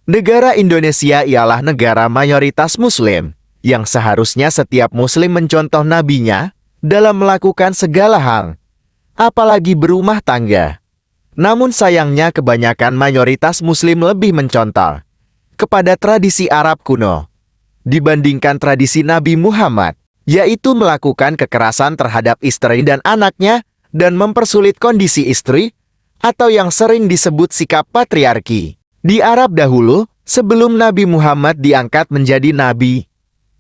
Negara Indonesia ialah negara mayoritas Muslim, yang seharusnya setiap Muslim mencontoh nabinya dalam melakukan segala hal, apalagi berumah tangga. Namun sayangnya kebanyakan mayoritas Muslim lebih mencontoh kepada tradisi Arab kuno dibandingkan tradisi Nabi Muhammad, yaitu melakukan kekerasan terhadap istri dan anaknya dan mempersulit kondisi istri, atau yang sering disebut sikap patriarki. Di Arab dahulu, sebelum Nabi Muhammad diangkat menjadi nabi,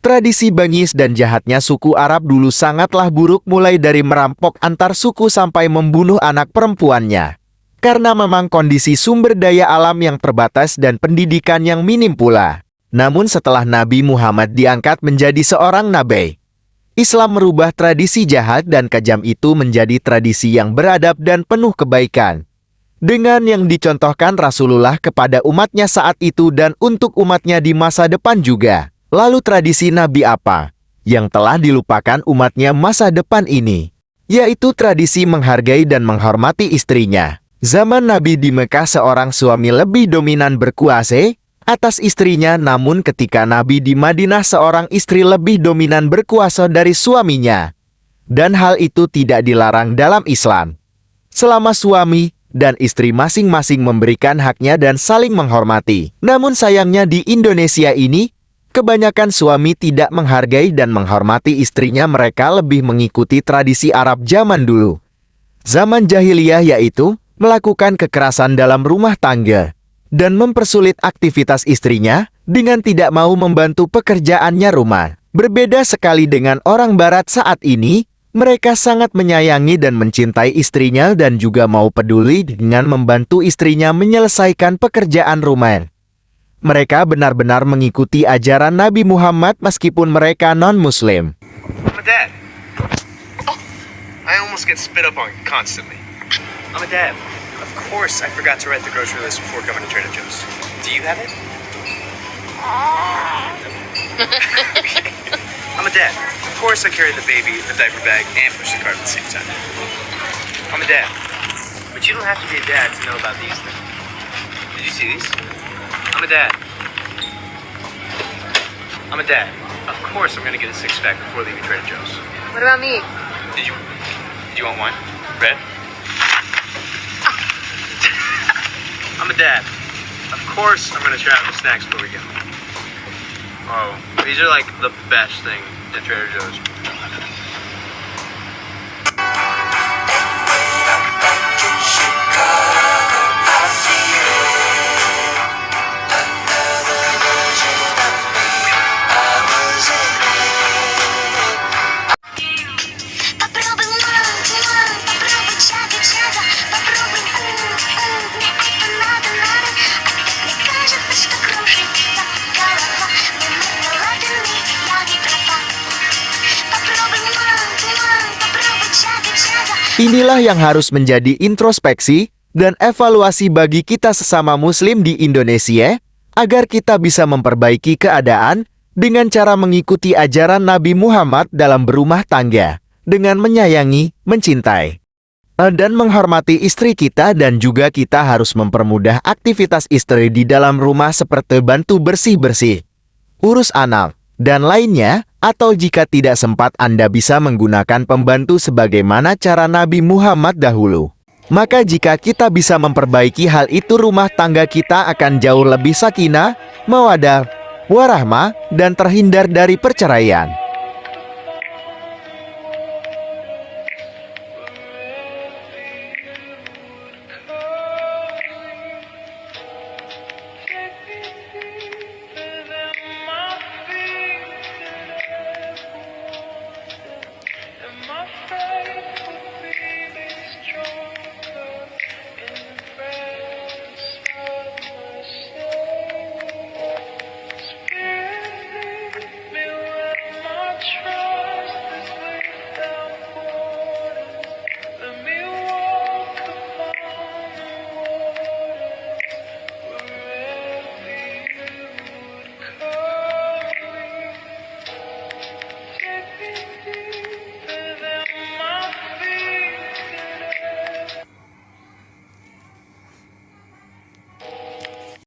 tradisi bangis dan jahatnya suku Arab dulu sangatlah buruk, mulai dari merampok antar suku sampai membunuh anak perempuannya. Karena memang kondisi sumber daya alam yang terbatas dan pendidikan yang minim pula. Namun setelah Nabi Muhammad diangkat menjadi seorang nabi, Islam merubah tradisi jahat dan kejam itu menjadi tradisi yang beradab dan penuh kebaikan. Dengan yang dicontohkan Rasulullah kepada umatnya saat itu dan untuk umatnya di masa depan juga. Lalu tradisi Nabi apa yang telah dilupakan umatnya masa depan ini? Yaitu tradisi menghargai dan menghormati istrinya. Zaman Nabi di Mekah seorang suami lebih dominan berkuasa atas istrinya, namun ketika Nabi di Madinah seorang istri lebih dominan berkuasa dari suaminya. Dan hal itu tidak dilarang dalam Islam. Selama suami dan istri masing-masing memberikan haknya dan saling menghormati. Namun sayangnya di Indonesia ini, kebanyakan suami tidak menghargai dan menghormati istrinya. Mereka lebih mengikuti tradisi Arab zaman dulu. Zaman jahiliyah, yaitu melakukan kekerasan dalam rumah tangga dan mempersulit aktivitas istrinya dengan tidak mau membantu pekerjaannya rumah. Berbeda sekali dengan orang barat saat ini, mereka sangat menyayangi dan mencintai istrinya dan juga mau peduli dengan membantu istrinya menyelesaikan pekerjaan rumah. Mereka benar-benar mengikuti ajaran Nabi Muhammad meskipun mereka non-Muslim. I'm a dad. I almost get spit up on constantly. I'm a dad. Of course, I forgot to write the grocery list before coming to Trader Joe's. Do you have it? Okay. I'm a dad. Of course, I carry the baby, the diaper bag, and push the cart at the same time. I'm a dad. But you don't have to be a dad to know about these things. Did you see these? I'm a dad. I'm a dad. Of course, I'm gonna get a six-pack before leaving Trader Joe's. What about me? Did you want one? Red? I'm a dad. Of course, I'm gonna try out the snacks before we go. Oh, these are like the best thing at Trader Joe's. Inilah yang harus menjadi introspeksi dan evaluasi bagi kita sesama Muslim di Indonesia, agar kita bisa memperbaiki keadaan dengan cara mengikuti ajaran Nabi Muhammad dalam berumah tangga, dengan menyayangi, mencintai, dan menghormati istri kita. Dan juga kita harus mempermudah aktivitas istri di dalam rumah seperti bantu bersih-bersih, urus anak, dan lainnya. Atau jika tidak sempat, Anda bisa menggunakan pembantu sebagaimana cara Nabi Muhammad dahulu. Maka jika kita bisa memperbaiki hal itu, rumah tangga kita akan jauh lebih sakinah, mawaddah, warahmah, dan terhindar dari perceraian.